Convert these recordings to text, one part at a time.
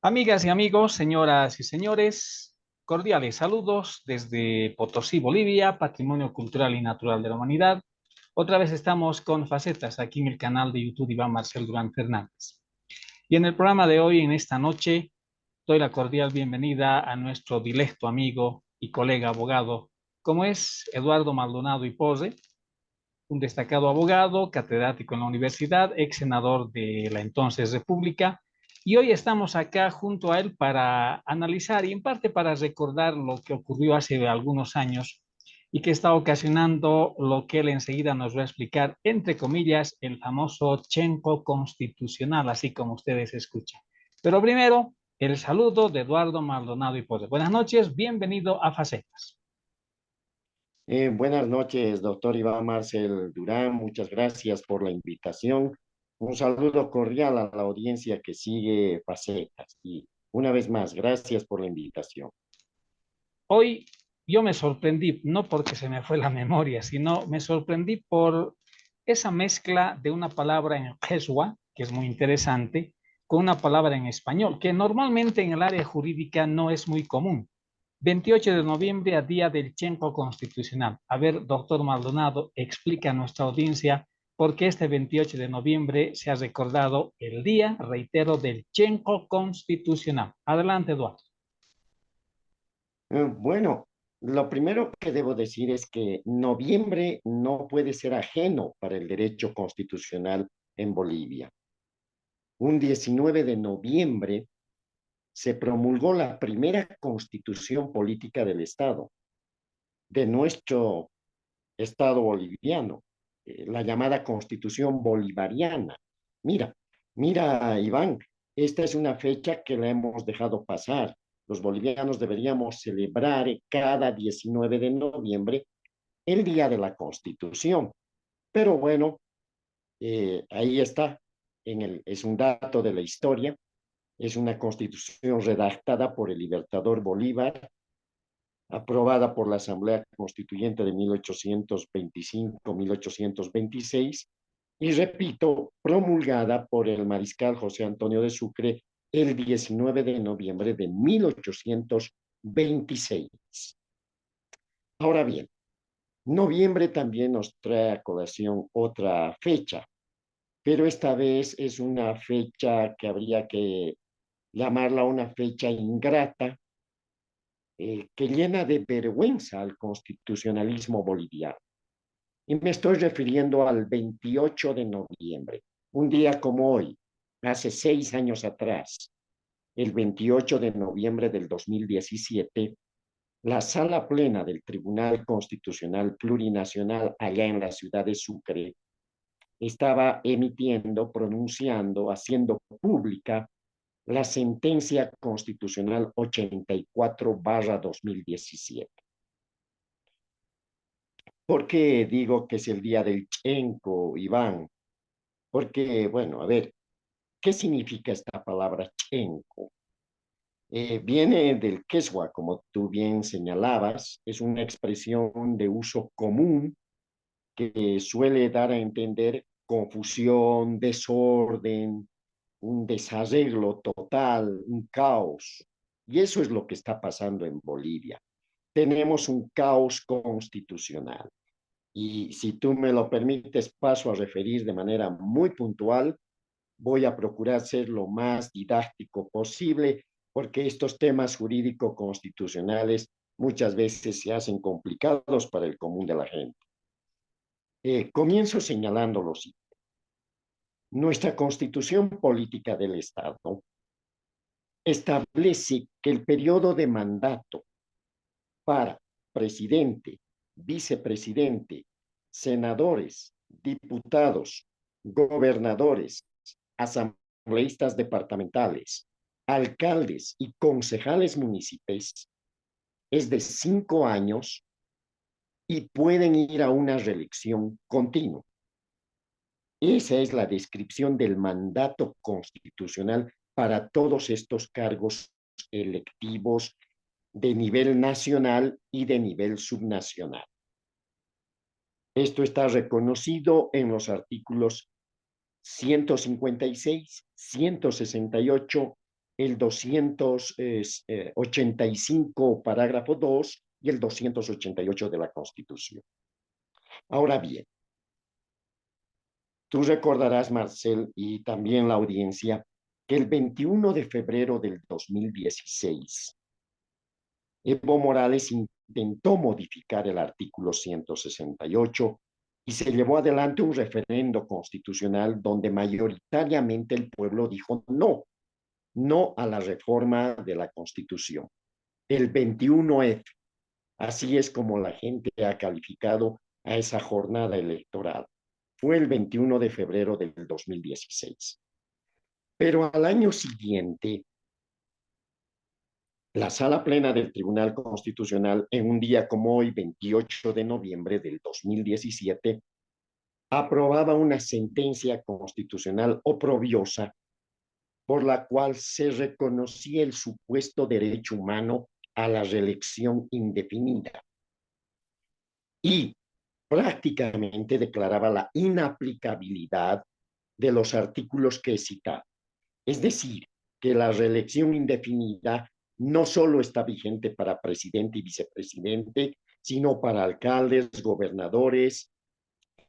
Amigas y amigos, señoras y señores, cordiales saludos desde Potosí, Bolivia, Patrimonio Cultural y Natural de la Humanidad. Otra vez estamos con Facetas aquí en el canal de YouTube Iván Marcel Durán Fernández. Y en el programa de hoy, en esta noche, doy la cordial bienvenida a nuestro dilecto amigo y colega abogado, como es Eduardo Maldonado y Pose, un destacado abogado, catedrático en la universidad, ex senador de la entonces República, y hoy estamos acá junto a él para analizar y en parte para recordar lo que ocurrió hace algunos años y que está ocasionando lo que él enseguida nos va a explicar, entre comillas, el famoso Chenco constitucional, así como ustedes escuchan. Pero primero, el saludo de Eduardo Maldonado y Pose. Buenas noches, bienvenido a Facetas. Buenas noches, doctor Iván Marcel Durán. Muchas gracias por la invitación. Un saludo cordial a la audiencia que sigue Facetas. Y una vez más, gracias por la invitación. Hoy yo me sorprendí, no porque se me fue la memoria, sino me sorprendí por esa mezcla de una palabra en quechua, que es muy interesante, con una palabra en español, que normalmente en el área jurídica no es muy común. 28 de noviembre, a día del Chenco Constitucional. A ver, doctor Maldonado, explica a nuestra audiencia por qué este 28 de noviembre se ha recordado el día, reitero, del Chenco Constitucional. Adelante, Eduardo. Bueno, lo primero que debo decir es que noviembre no puede ser ajeno para el derecho constitucional en Bolivia. Un 19 de noviembre se promulgó la primera constitución política del Estado, de nuestro Estado boliviano, la llamada Constitución Bolivariana. Mira, mira, Iván, esta es una fecha que la hemos dejado pasar. Los bolivianos deberíamos celebrar cada 19 de noviembre el Día de la Constitución. Pero bueno, ahí está, es un dato de la historia, es una constitución redactada por el libertador Bolívar, aprobada por la Asamblea Constituyente de 1825-1826 y, repito, promulgada por el mariscal José Antonio de Sucre el 19 de noviembre de 1826. Ahora bien, noviembre también nos trae a colación otra fecha, pero esta vez es una fecha que habría que llamarla una fecha ingrata, que llena de vergüenza al constitucionalismo boliviano. Y me estoy refiriendo al 28 de noviembre, un día como hoy, hace 6 años atrás, el 28 de noviembre del 2017, la sala plena del Tribunal Constitucional Plurinacional allá en la ciudad de Sucre estaba emitiendo, pronunciando, haciendo pública la sentencia constitucional 84/2017. ¿Por qué digo que es el día del Chenco, Iván? Porque, bueno, a ver, ¿qué significa esta palabra Chenco? Viene del quechua, como tú bien señalabas, es una expresión de uso común que suele dar a entender confusión, desorden, un desarreglo total, un caos. Y eso es lo que está pasando en Bolivia. Tenemos un caos constitucional. Y si tú me lo permites, paso a referir de manera muy puntual. Voy a procurar ser lo más didáctico posible, porque estos temas jurídico-constitucionales muchas veces se hacen complicados para el común de la gente. Comienzo señalando lo siguiente. Nuestra constitución política del Estado establece que el periodo de mandato para presidente, vicepresidente, senadores, diputados, gobernadores, asambleístas departamentales, alcaldes y concejales municipales es de 5 años y pueden ir a una reelección continua. Esa es la descripción del mandato constitucional para todos estos cargos electivos de nivel nacional y de nivel subnacional. Esto está reconocido en los artículos 156, 168 el 285, parágrafo 2, y el 288 de la Constitución. Ahora bien, tú recordarás, Marcel, y también la audiencia, que el 21 de febrero del 2016, Evo Morales intentó modificar el artículo 168 y se llevó adelante un referendo constitucional donde mayoritariamente el pueblo dijo no, no a la reforma de la Constitución. El 21F, así es como la gente ha calificado a esa jornada electoral. Fue el 21 de febrero del 2016. Pero al año siguiente, la Sala Plena del Tribunal Constitucional, en un día como hoy, 28 de noviembre del 2017, aprobaba una sentencia constitucional oprobiosa por la cual se reconocía el supuesto derecho humano a la reelección indefinida y prácticamente declaraba la inaplicabilidad de los artículos que he citado. Es decir, que la reelección indefinida no solo está vigente para presidente y vicepresidente, sino para alcaldes, gobernadores,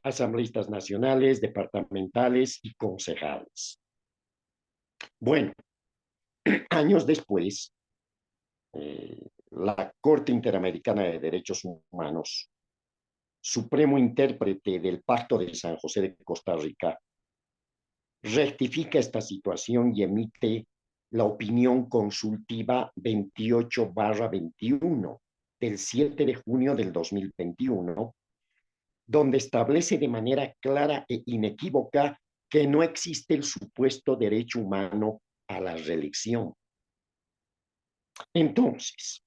asambleístas nacionales, departamentales y concejales. Bueno, años después, la Corte Interamericana de Derechos Humanos, supremo intérprete del Pacto de San José de Costa Rica, rectifica esta situación y emite la opinión consultiva 28/21 del 7 de junio del 2021, donde establece de manera clara e inequívoca que no existe el supuesto derecho humano a la reelección. Entonces,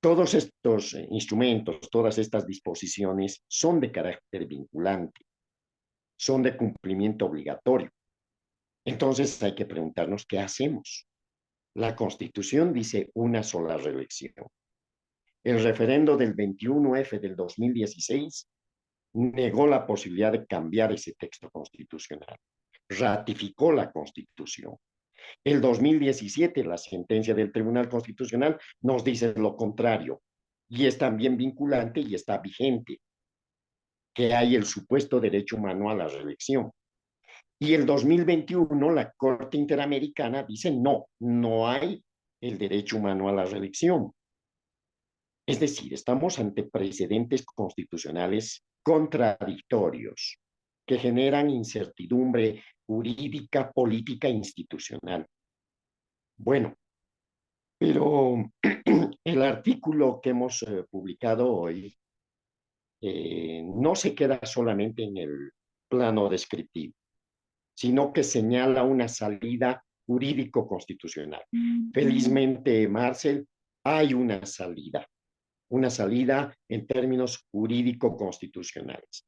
todos estos instrumentos, todas estas disposiciones son de carácter vinculante, son de cumplimiento obligatorio. Entonces hay que preguntarnos qué hacemos. La Constitución dice una sola reelección. El referendo del 21F del 2016 negó la posibilidad de cambiar ese texto constitucional. Ratificó la Constitución. El 2017, la sentencia del Tribunal Constitucional nos dice lo contrario y es también vinculante y está vigente, que hay el supuesto derecho humano a la reelección. Y el 2021, la Corte Interamericana dice no, no hay el derecho humano a la reelección. Es decir, estamos ante precedentes constitucionales contradictorios que generan incertidumbre jurídica, política e institucional. Bueno, pero el artículo que hemos publicado hoy no se queda solamente en el plano descriptivo, sino que señala una salida jurídico-constitucional. Felizmente, Marcel, hay una salida en términos jurídico-constitucionales.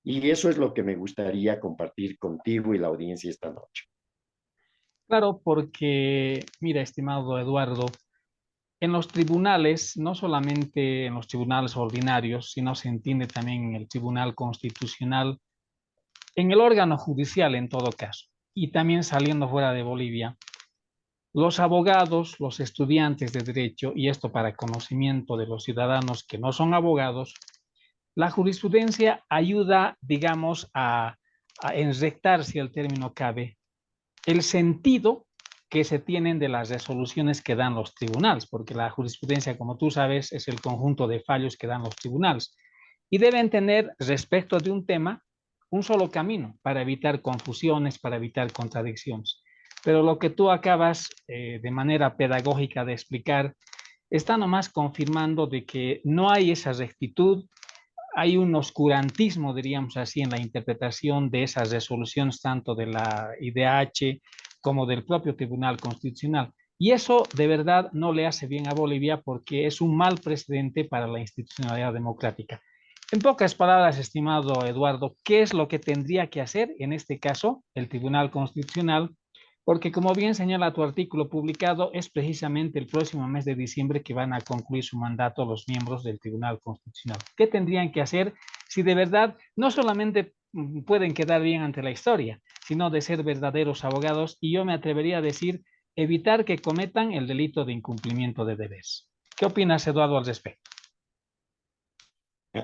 Y eso es lo que me gustaría compartir contigo y la audiencia esta noche. Claro, porque, mira, estimado Eduardo, en los tribunales, no solamente en los tribunales ordinarios, sino se entiende también en el Tribunal Constitucional, en el órgano judicial en todo caso, y también saliendo fuera de Bolivia, los abogados, los estudiantes de derecho, y esto para conocimiento de los ciudadanos que no son abogados, la jurisprudencia ayuda, digamos, a enrectar, si el término cabe, el sentido que se tienen de las resoluciones que dan los tribunales, porque la jurisprudencia, como tú sabes, es el conjunto de fallos que dan los tribunales. Y deben tener, respecto de un tema, un solo camino para evitar confusiones, para evitar contradicciones. Pero lo que tú acabas de manera pedagógica de explicar está nomás confirmando de que no hay esa rectitud, hay un oscurantismo, diríamos así, en la interpretación de esas resoluciones, tanto de la IDH como del propio Tribunal Constitucional. Y eso de verdad no le hace bien a Bolivia porque es un mal precedente para la institucionalidad democrática. En pocas palabras, estimado Eduardo, ¿qué es lo que tendría que hacer en este caso el Tribunal Constitucional? Porque como bien señala tu artículo publicado, es precisamente el próximo mes de diciembre que van a concluir su mandato los miembros del Tribunal Constitucional. ¿Qué tendrían que hacer si de verdad no solamente pueden quedar bien ante la historia, sino de ser verdaderos abogados y yo me atrevería a decir evitar que cometan el delito de incumplimiento de deberes. ¿Qué opinas, Eduardo, al respecto?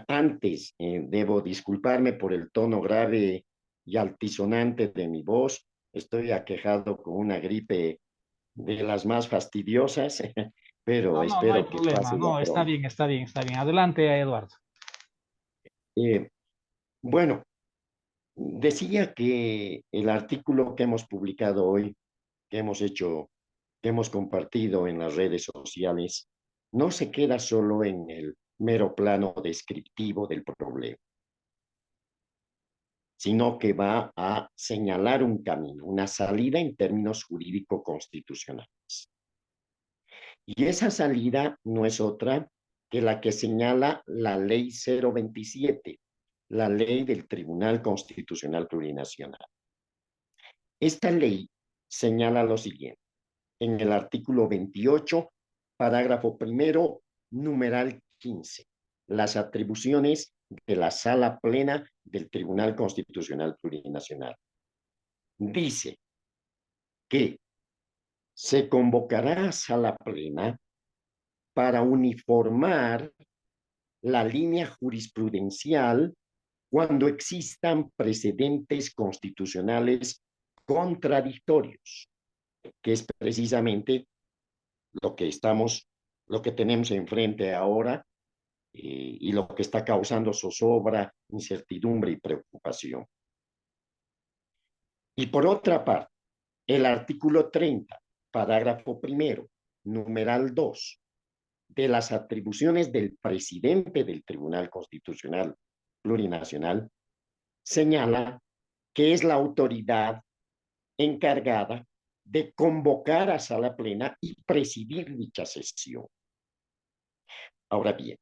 Antes, debo disculparme por el tono grave y altisonante de mi voz. Estoy aquejado con una gripe de las más fastidiosas, pero No, no, no hay espero que problema. pase ya No, está pronto. bien, está bien, está bien. Adelante, Eduardo. Eh, bueno, decía que el artículo que hemos publicado hoy, que hemos hecho, que hemos compartido en las redes sociales, no se queda solo en el mero plano descriptivo del problema, sino que va a señalar un camino, una salida en términos jurídico-constitucionales. Y esa salida no es otra que la que señala la Ley 027, la ley del Tribunal Constitucional Plurinacional. Esta ley señala lo siguiente, en el artículo 28, parágrafo primero, numeral 15, las atribuciones de la Sala Plena del Tribunal Constitucional Plurinacional. Dice que se convocará a Sala Plena para uniformar la línea jurisprudencial cuando existan precedentes constitucionales contradictorios, que es precisamente lo que tenemos enfrente ahora y lo que está causando zozobra, incertidumbre y preocupación. Y por otra parte, el artículo 30, parágrafo primero, numeral 2, de las atribuciones del presidente del Tribunal Constitucional Plurinacional, señala que es la autoridad encargada de convocar a sala plena y presidir dicha sesión. Ahora bien,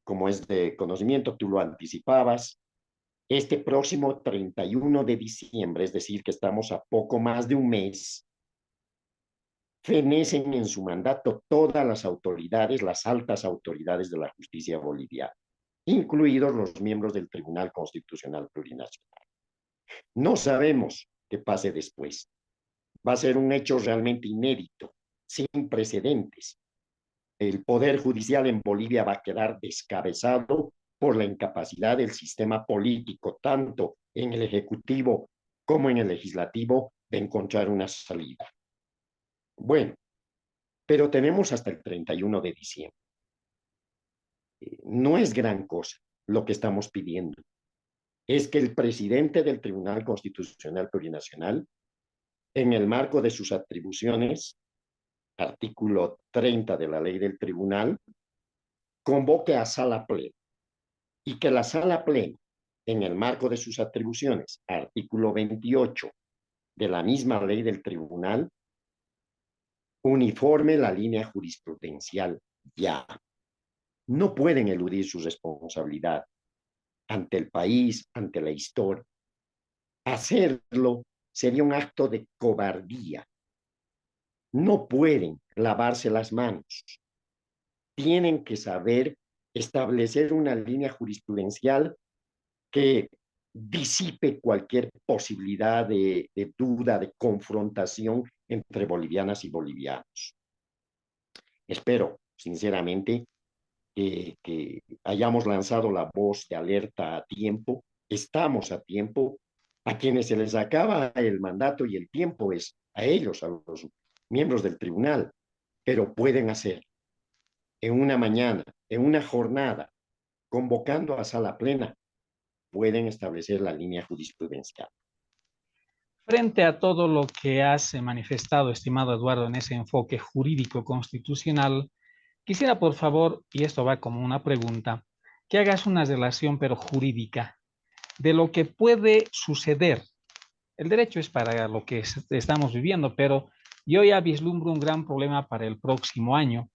como es de conocimiento, tú lo anticipabas, este próximo 31 de diciembre, es decir, que estamos a poco más de un mes, fenecen en su mandato todas las autoridades, las altas autoridades de la justicia boliviana, incluidos los miembros del Tribunal Constitucional Plurinacional. No sabemos qué pase después. Va a ser un hecho realmente inédito, sin precedentes. El Poder Judicial en Bolivia va a quedar descabezado por la incapacidad del sistema político, tanto en el Ejecutivo como en el Legislativo, de encontrar una salida. Bueno, pero tenemos hasta el 31 de diciembre. No es gran cosa lo que estamos pidiendo. Es que el presidente del Tribunal Constitucional Plurinacional, en el marco de sus atribuciones, artículo 30 de la ley del tribunal, convoque a sala plena y que la sala plena, en el marco de sus atribuciones, artículo 28 de la misma ley del tribunal, uniforme la línea jurisprudencial ya. No pueden eludir su responsabilidad ante el país, ante la historia. Hacerlo sería un acto de cobardía. No pueden lavarse las manos. Tienen que saber establecer una línea jurisprudencial que disipe cualquier posibilidad de duda, de confrontación entre bolivianas y bolivianos. Espero, sinceramente, que hayamos lanzado la voz de alerta a tiempo. Estamos a tiempo. A quienes se les acaba el mandato y el tiempo es a ellos, a los miembros del tribunal, pero pueden hacer en una mañana, en una jornada, convocando a sala plena, pueden establecer la línea jurisprudencial. Frente a todo lo que has manifestado, estimado Eduardo, en ese enfoque jurídico constitucional, quisiera, por favor, y esto va como una pregunta, que hagas una relación, pero jurídica, de lo que puede suceder. El derecho es para lo que estamos viviendo, pero yo ya vislumbro un gran problema para el próximo año.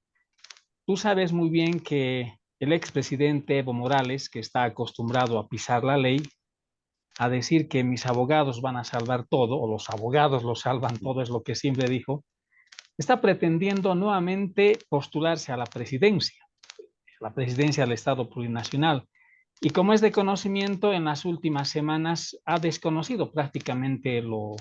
Tú sabes muy bien que el expresidente Evo Morales, que está acostumbrado a pisar la ley, a decir que mis abogados van a salvar todo, o los abogados lo salvan todo, es lo que siempre dijo, está pretendiendo nuevamente postularse a la presidencia del Estado plurinacional. Y como es de conocimiento, en las últimas semanas ha desconocido prácticamente lo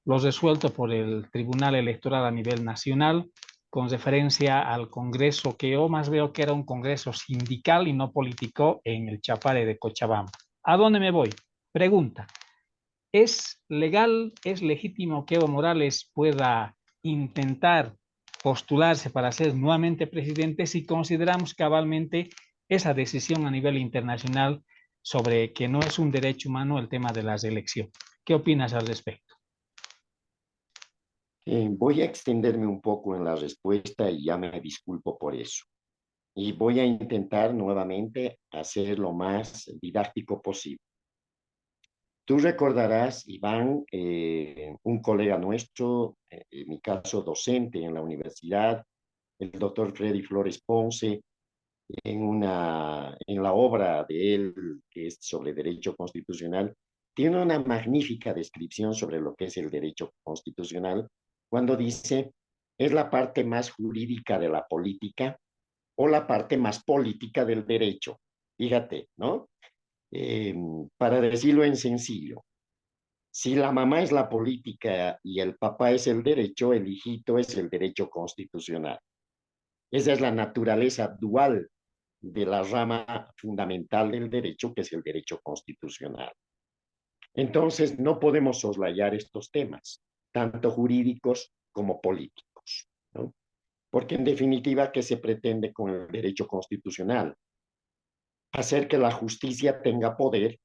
resuelto por el Tribunal Electoral a nivel nacional con referencia al Congreso, que yo más veo que era un Congreso sindical y no político en el Chapare de Cochabamba. ¿A dónde me voy? Pregunta. ¿Es legal, es legítimo que Evo Morales pueda intentar postularse para ser nuevamente presidente si consideramos cabalmente esa decisión a nivel internacional sobre que no es un derecho humano el tema de la reelección? ¿Qué opinas al respecto? Voy a extenderme un poco en la respuesta y ya me disculpo por eso. Y voy a intentar nuevamente hacer lo más didáctico posible. Tú recordarás, Iván, un colega nuestro, en mi caso docente en la universidad, el doctor Freddy Flores Ponce, en la obra de él, que es sobre derecho constitucional, tiene una magnífica descripción sobre lo que es el derecho constitucional, cuando dice, es la parte más jurídica de la política o la parte más política del derecho. Fíjate, ¿no? Eh, para decirlo en sencillo, si la mamá es la política y el papá es el derecho, el hijito es el derecho constitucional. Esa es la naturaleza dual de la rama fundamental del derecho, que es el derecho constitucional. Entonces, no podemos soslayar estos temas, tanto jurídicos como políticos, ¿no? Porque en definitiva, ¿qué se pretende con el derecho constitucional? Hacer que la justicia tenga poder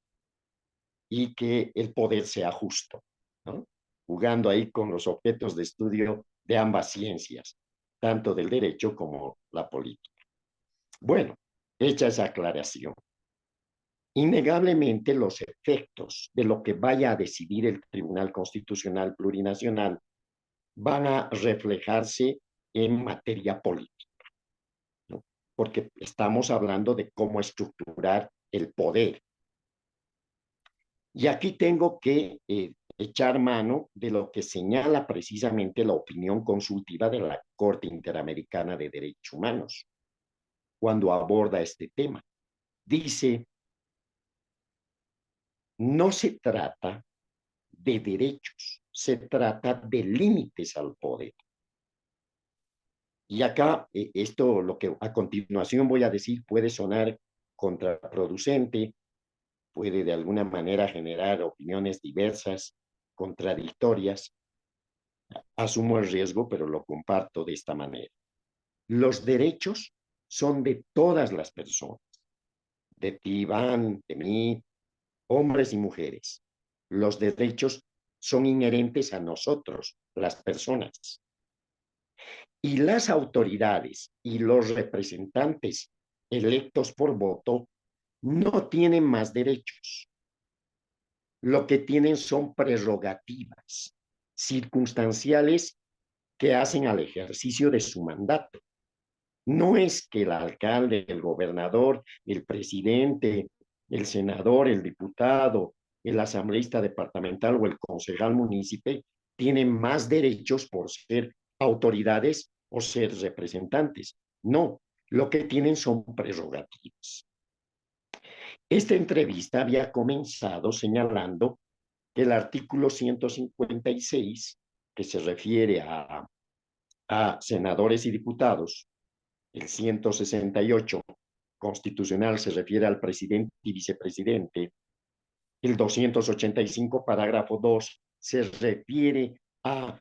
y que el poder sea justo, ¿no? Jugando ahí con los objetos de estudio de ambas ciencias, tanto del derecho como la política. Bueno, hecha esa aclaración, innegablemente los efectos de lo que vaya a decidir el Tribunal Constitucional Plurinacional van a reflejarse en materia política, ¿no? Porque estamos hablando de cómo estructurar el poder. Y aquí tengo que echar mano de lo que señala precisamente la opinión consultiva de la Corte Interamericana de Derechos Humanos cuando aborda este tema. Dice, no se trata de derechos, se trata de límites al poder. Y acá, esto, lo que a continuación voy a decir, puede sonar contraproducente, puede de alguna manera generar opiniones diversas, contradictorias. Asumo el riesgo, pero lo comparto de esta manera. Los derechos son de todas las personas, de ti, Iván, de mí, hombres y mujeres. Los derechos son inherentes a nosotros, las personas. Y las autoridades y los representantes electos por voto no tienen más derechos. Lo que tienen son prerrogativas circunstanciales que hacen al ejercicio de su mandato. No es que el alcalde, el gobernador, el presidente, el senador, el diputado, el asambleísta departamental o el concejal municipal tienen más derechos por ser autoridades o ser representantes. No, lo que tienen son prerrogativas. Esta entrevista había comenzado señalando que el artículo 156, que se refiere a senadores y diputados, el 168 constitucional se refiere al presidente y vicepresidente, el 285 parágrafo 2 se refiere a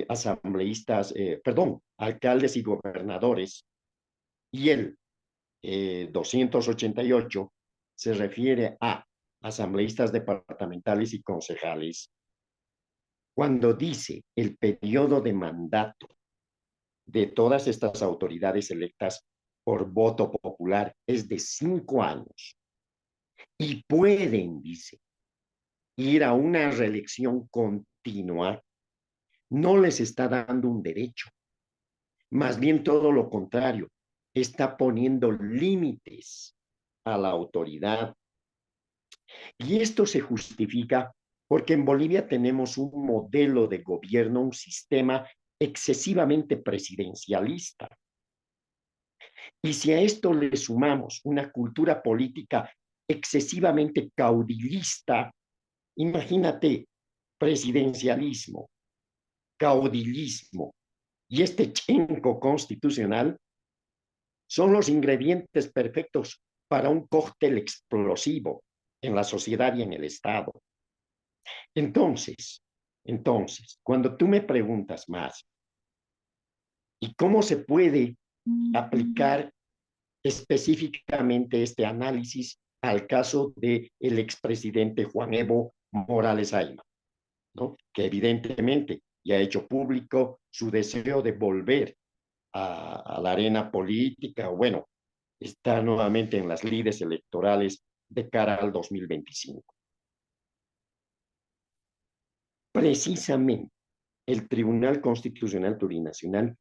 asambleístas, perdón, alcaldes y gobernadores, y el 288 se refiere a asambleístas departamentales y concejales. Cuando dice el periodo de mandato de todas estas autoridades electas por voto popular es de 5 años y pueden, dice, ir a una reelección continua, no les está dando un derecho, más bien todo lo contrario, está poniendo límites a la autoridad. Y esto se justifica porque en Bolivia tenemos un modelo de gobierno, un sistema excesivamente presidencialista. Y si a esto le sumamos una cultura política excesivamente caudillista. Imagínate, presidencialismo, caudillismo y este chenco constitucional son los ingredientes perfectos para un cóctel explosivo en la sociedad y en el Estado. Entonces, cuando tú me preguntas más, ¿y cómo se puede aplicar específicamente este análisis al caso del expresidente Juan Evo Morales Ayma, ¿no? Que evidentemente ya ha hecho público su deseo de volver a la arena política, o bueno, está nuevamente en las lides electorales de cara al 2025. Precisamente el Tribunal Constitucional Plurinacional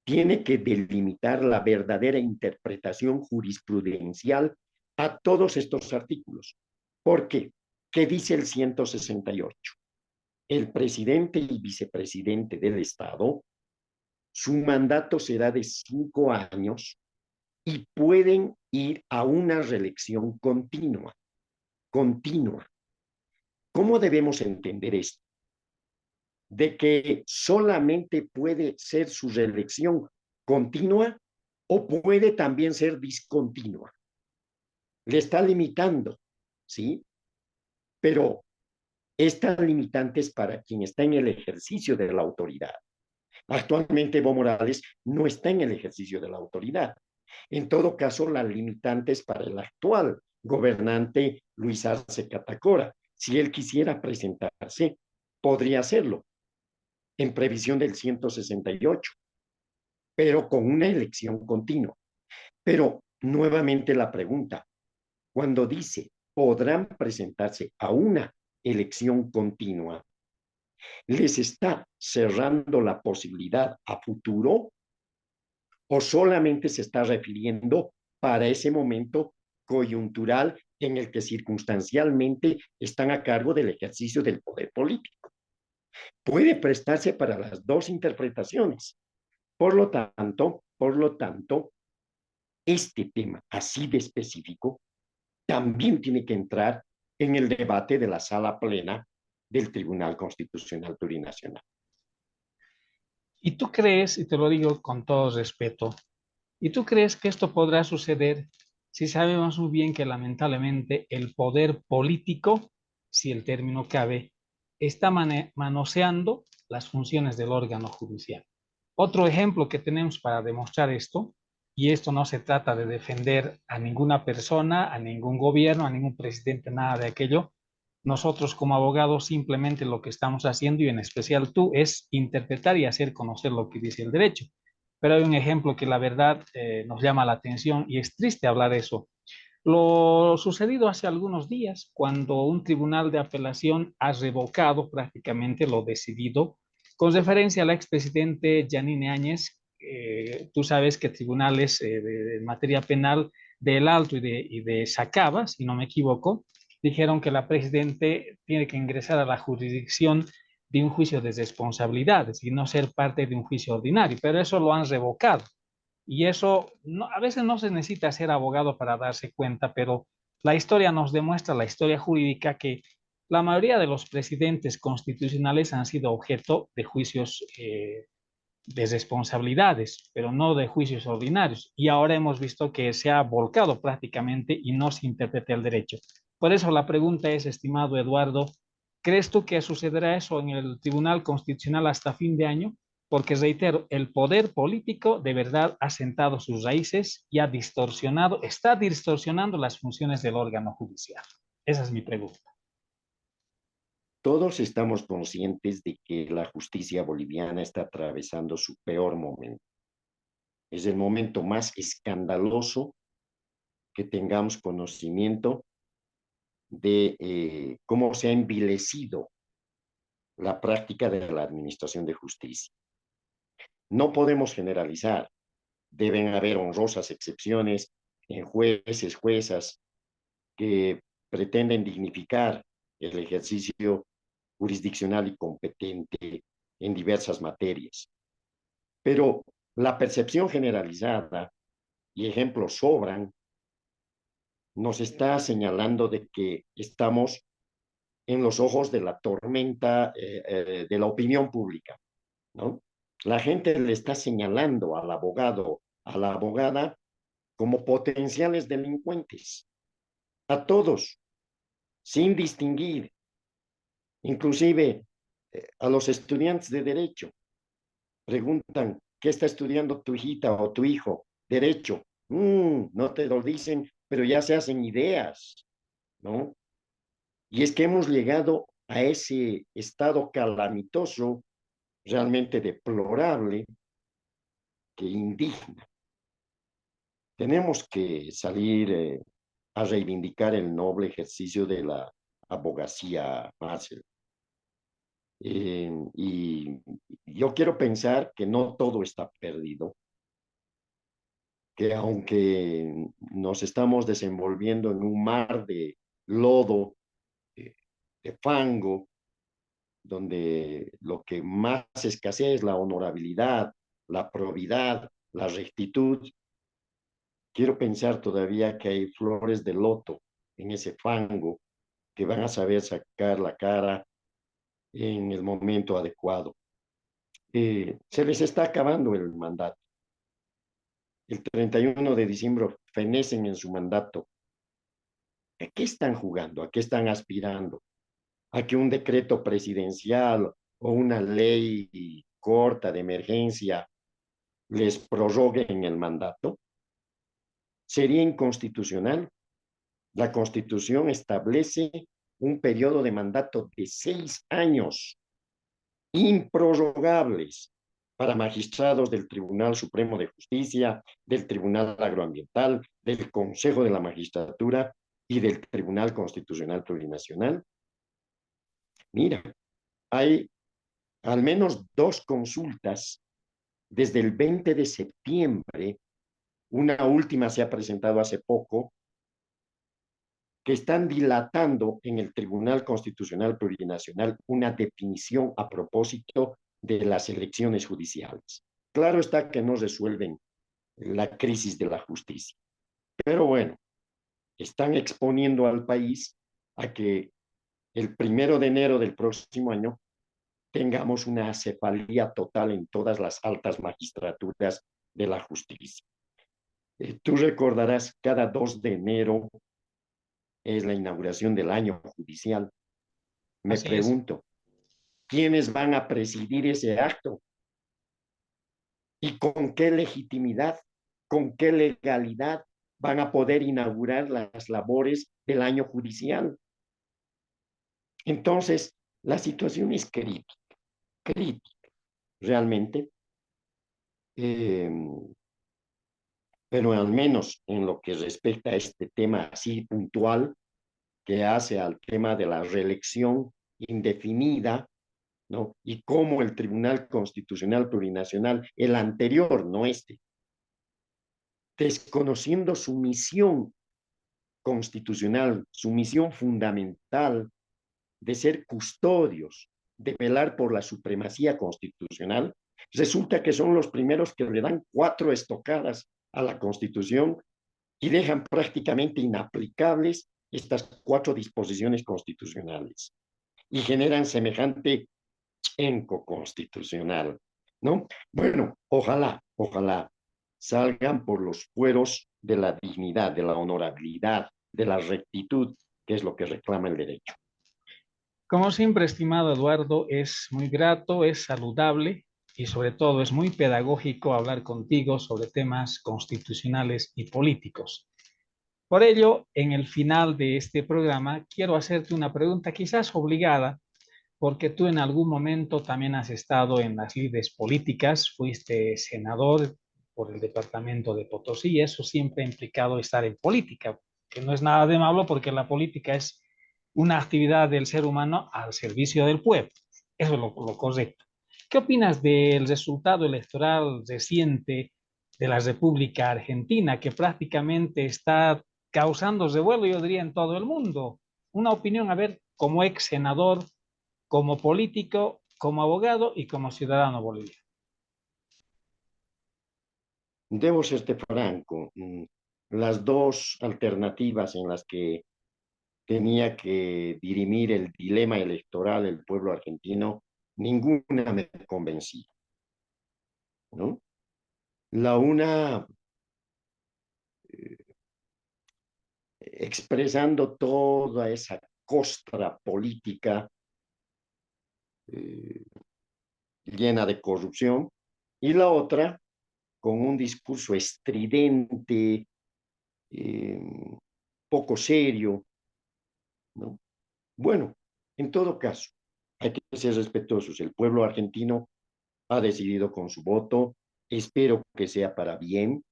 tiene que delimitar la verdadera interpretación jurisprudencial a todos estos artículos. ¿Por qué? ¿Qué dice el 168? El presidente y vicepresidente del Estado, su mandato será de 5 años y pueden ir a una reelección continua. Continua. ¿Cómo debemos entender esto? De que solamente puede ser su reelección continua o puede también ser discontinua. Le está limitando, ¿sí? Pero esta limitante es para quien está en el ejercicio de la autoridad. Actualmente Evo Morales no está en el ejercicio de la autoridad. En todo caso, la limitante es para el actual gobernante Luis Arce Catacora. Si él quisiera presentarse, podría hacerlo en previsión del 168, pero con una elección continua. Pero nuevamente la pregunta, cuando dice podrán presentarse a una elección continua, ¿les está cerrando la posibilidad a futuro o solamente se está refiriendo para ese momento coyuntural en el que circunstancialmente están a cargo del ejercicio del poder político? Puede prestarse para las dos interpretaciones. Por lo tanto, este tema así de específico también tiene que entrar en el debate de la sala plena del Tribunal Constitucional Plurinacional. ¿Y tú crees, y te lo digo con todo respeto, y tú crees que esto podrá suceder si sabemos muy bien que lamentablemente el poder político, si el término cabe, está manoseando las funciones del órgano judicial? Otro ejemplo que tenemos para demostrar esto, y esto no se trata de defender a ninguna persona, a ningún gobierno, a ningún presidente, nada de aquello. Nosotros como abogados simplemente lo que estamos haciendo, y en especial tú, es interpretar y hacer conocer lo que dice el derecho. Pero hay un ejemplo que la verdad nos llama la atención y es triste hablar eso. Lo sucedido hace algunos días, cuando un tribunal de apelación ha revocado prácticamente lo decidido con referencia al expresidente Yanine Áñez. Tú sabes que tribunales de materia penal del Alto y de Sacaba, si no me equivoco, dijeron que la presidente tiene que ingresar a la jurisdicción de un juicio de responsabilidades y no ser parte de un juicio ordinario, pero eso lo han revocado. Y eso no, a veces no se necesita ser abogado para darse cuenta, pero la historia nos demuestra, la historia jurídica, que la mayoría de los presidentes constitucionales han sido objeto de juicios de responsabilidades, pero no de juicios ordinarios. Y ahora hemos visto que se ha volcado prácticamente y no se interpreta el derecho. Por eso la pregunta es, estimado Eduardo, ¿crees tú que sucederá eso en el Tribunal Constitucional hasta fin de año? Porque reitero, el poder político de verdad ha sentado sus raíces y ha distorsionado, está distorsionando las funciones del órgano judicial. Esa es mi pregunta. Todos estamos conscientes de que la justicia boliviana está atravesando su peor momento. Es el momento más escandaloso que tengamos conocimiento de cómo se ha envilecido la práctica de la administración de justicia. No podemos generalizar, deben haber honrosas excepciones en jueces, juezas que pretenden dignificar el ejercicio jurisdiccional y competente en diversas materias. Pero la percepción generalizada, y ejemplos sobran, nos está señalando de que estamos en los ojos de la tormenta de la opinión pública, ¿no? La gente le está señalando al abogado, a la abogada, como potenciales delincuentes, a todos, sin distinguir, inclusive a los estudiantes de derecho. Preguntan, ¿qué está estudiando tu hijita o tu hijo? Derecho. No te lo dicen, pero ya se hacen ideas, ¿no? Y es que hemos llegado a ese estado calamitoso, realmente deplorable, que indigna. Tenemos que salir a reivindicar el noble ejercicio de la abogacía, Marcel. Y yo quiero pensar que no todo está perdido, que aunque nos estamos desenvolviendo en un mar de lodo, de, de fango, donde lo que más escasea es la honorabilidad, la probidad, la rectitud, quiero pensar todavía que hay flores de loto en ese fango que van a saber sacar la cara en el momento adecuado. Se les está acabando el mandato. El 31 de diciembre fenecen en su mandato. ¿A qué están jugando? ¿A qué están aspirando? ¿A que un decreto presidencial o una ley corta de emergencia les prorroguen el mandato? Sería inconstitucional. La Constitución establece un periodo de mandato de 6 años, improrrogables, para magistrados del Tribunal Supremo de Justicia, del Tribunal Agroambiental, del Consejo de la Magistratura y del Tribunal Constitucional Plurinacional. Mira, hay al menos 2 consultas desde el 20 de septiembre, una última se ha presentado hace poco, que están dilatando en el Tribunal Constitucional Plurinacional una definición a propósito de las elecciones judiciales. Claro está que no resuelven la crisis de la justicia, pero bueno, están exponiendo al país a que el 1 de enero del próximo año tengamos una acefalía total en todas las altas magistraturas de la justicia. Tú recordarás, cada 2 de enero es la inauguración del año judicial. Me Así es. pregunto, ¿quiénes van a presidir ese acto? ¿Y con qué legitimidad, con qué legalidad van a poder inaugurar las labores del año judicial? Entonces, la situación es crítica, realmente. Eh, pero al menos en lo que respecta a este tema así puntual, que hace al tema de la reelección indefinida, ¿no? Y cómo el Tribunal Constitucional Plurinacional, el anterior, no este, desconociendo su misión constitucional, su misión fundamental de ser custodios, de velar por la supremacía constitucional, resulta que son los primeros que le dan 4 estocadas a la Constitución y dejan prácticamente inaplicables estas 4 disposiciones constitucionales y generan semejante enco constitucional, ¿no? Bueno, ojalá salgan por los fueros de la dignidad, de la honorabilidad, de la rectitud, que es lo que reclama el derecho. Como siempre, estimado Eduardo, es muy grato, es saludable y sobre todo es muy pedagógico hablar contigo sobre temas constitucionales y políticos. Por ello, en el final de este programa, quiero hacerte una pregunta quizás obligada, porque tú en algún momento también has estado en las lides políticas, fuiste senador por el departamento de Potosí, y eso siempre ha implicado estar en política, que no es nada de malo porque la política es una actividad del ser humano al servicio del pueblo. Eso es lo correcto. ¿Qué opinas del resultado electoral reciente de la República Argentina, que prácticamente está causando revuelo, yo diría, en todo el mundo? Una opinión, a ver, como ex senador, como político, como abogado y como ciudadano boliviano. Debo serte franco, las dos alternativas en las que tenía que dirimir el dilema electoral del pueblo argentino, ninguna me convencía, ¿no? La una, expresando toda esa costra política eh, llena de corrupción, y la otra con un discurso estridente, eh, poco serio, ¿no? Bueno, en todo caso, hay que ser respetuosos. El pueblo argentino ha decidido con su voto. Espero que sea para bien.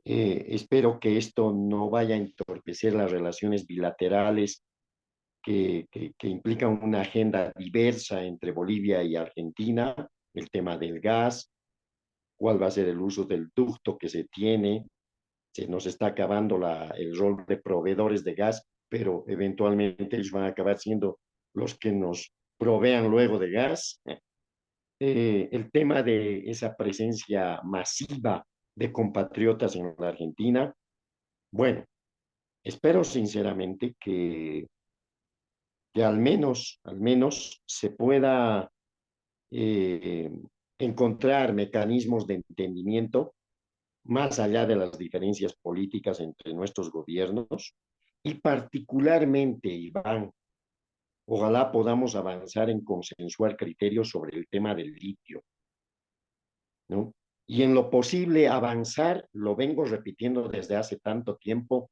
Espero que esto no vaya a entorpecer las relaciones bilaterales que implican una agenda diversa entre Bolivia y Argentina, el tema del gas, cuál va a ser el uso del ducto que se tiene. Se nos está acabando el rol de proveedores de gas, pero eventualmente ellos van a acabar siendo los que nos provean luego de gas. El tema de esa presencia masiva de compatriotas en la Argentina. Bueno, espero sinceramente que al menos se pueda eh, encontrar mecanismos de entendimiento más allá de las diferencias políticas entre nuestros gobiernos y particularmente, Iván, ojalá podamos avanzar en consensuar criterios sobre el tema del litio, ¿no? Y en lo posible avanzar, lo vengo repitiendo desde hace tanto tiempo,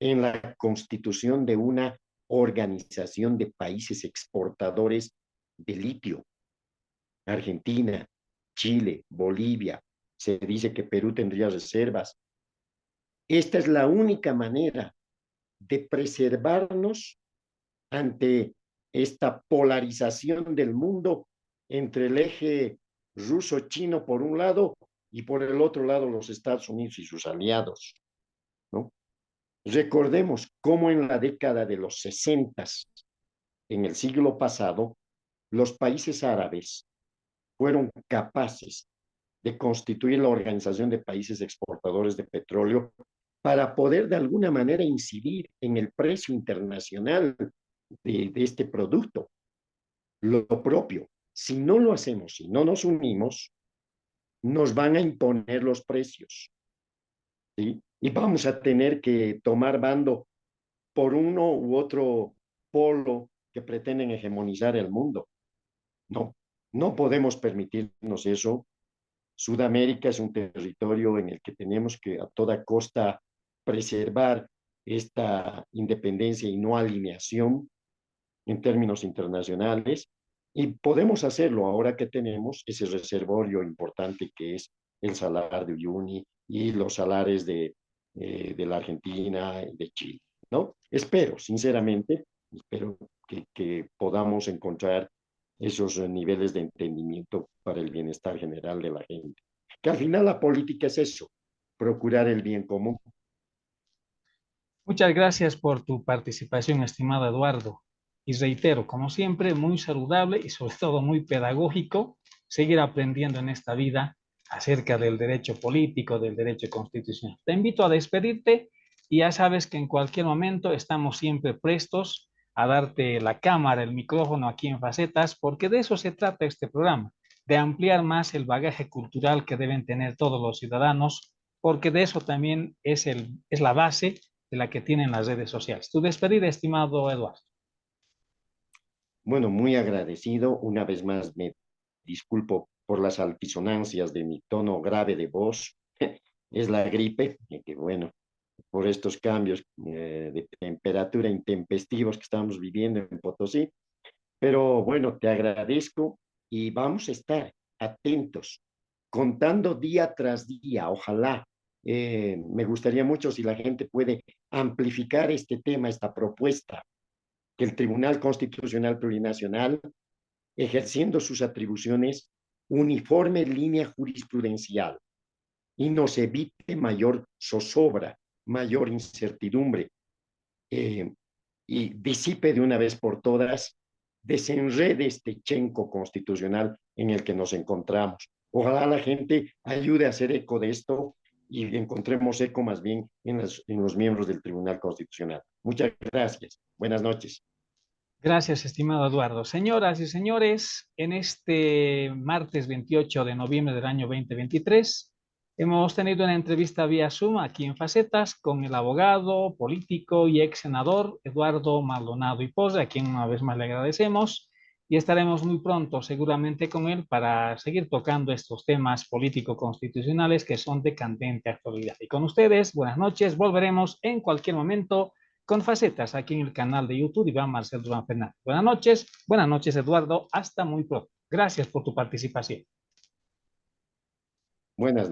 en la constitución de una organización de países exportadores de litio. Argentina, Chile, Bolivia, se dice que Perú tendría reservas. Esta es la única manera de preservarnos ante esta polarización del mundo entre el eje ruso-chino por un lado y por el otro lado los Estados Unidos y sus aliados, ¿no? Recordemos cómo en la década de los 60, en el siglo pasado, los países árabes fueron capaces de constituir la Organización de Países Exportadores de Petróleo para poder de alguna manera incidir en el precio internacional de este producto. Lo propio, si no lo hacemos, si no nos unimos, nos van a imponer los precios, ¿sí? Y vamos a tener que tomar bando por uno u otro polo que pretenden hegemonizar el mundo. No, no podemos permitirnos eso. Sudamérica es un territorio en el que tenemos que a toda costa preservar esta independencia y no alineación en términos internacionales, y podemos hacerlo ahora que tenemos ese reservorio importante que es el salar de Uyuni y los salares de la Argentina, de Chile, ¿no? Espero, sinceramente, espero que podamos encontrar esos niveles de entendimiento para el bienestar general de la gente. Que al final la política es eso, procurar el bien común. Muchas gracias por tu participación, estimado Eduardo. Y reitero, como siempre, muy saludable y sobre todo muy pedagógico seguir aprendiendo en esta vida acerca del derecho político, del derecho constitucional. Te invito a despedirte y ya sabes que en cualquier momento estamos siempre prestos a darte la cámara, el micrófono aquí en Facetas, porque de eso se trata este programa, de ampliar más el bagaje cultural que deben tener todos los ciudadanos, porque de eso también es la base de la que tienen las redes sociales. Tu despedida, estimado Eduardo. Bueno, muy agradecido. Una vez más me disculpo por las altisonancias de mi tono grave de voz. Es la gripe, que bueno, por estos cambios de temperatura intempestivos que estamos viviendo en Potosí. Pero bueno, te agradezco y vamos a estar atentos, contando día tras día. Ojalá, me gustaría mucho si la gente puede amplificar este tema, esta propuesta, que el Tribunal Constitucional Plurinacional, ejerciendo sus atribuciones, uniforme línea jurisprudencial y nos evite mayor zozobra, mayor incertidumbre, eh, y disipe de una vez por todas, desenrede este chenco constitucional en el que nos encontramos. Ojalá la gente ayude a hacer eco de esto y encontremos eco más bien en los miembros del Tribunal Constitucional. Muchas gracias. Buenas noches. Gracias, estimado Eduardo. Señoras y señores, en este martes 28 de noviembre del año 2023, hemos tenido una entrevista vía Zoom aquí en Facetas con el abogado, político y ex senador Eduardo Maldonado y Pose, a quien una vez más le agradecemos, y estaremos muy pronto seguramente con él para seguir tocando estos temas político-constitucionales que son de candente actualidad. Y con ustedes, buenas noches, volveremos en cualquier momento con Facetas aquí en el canal de YouTube Iván Marcel Durán Fernández. Buenas noches Eduardo, hasta muy pronto. Gracias por tu participación. Buenas noches.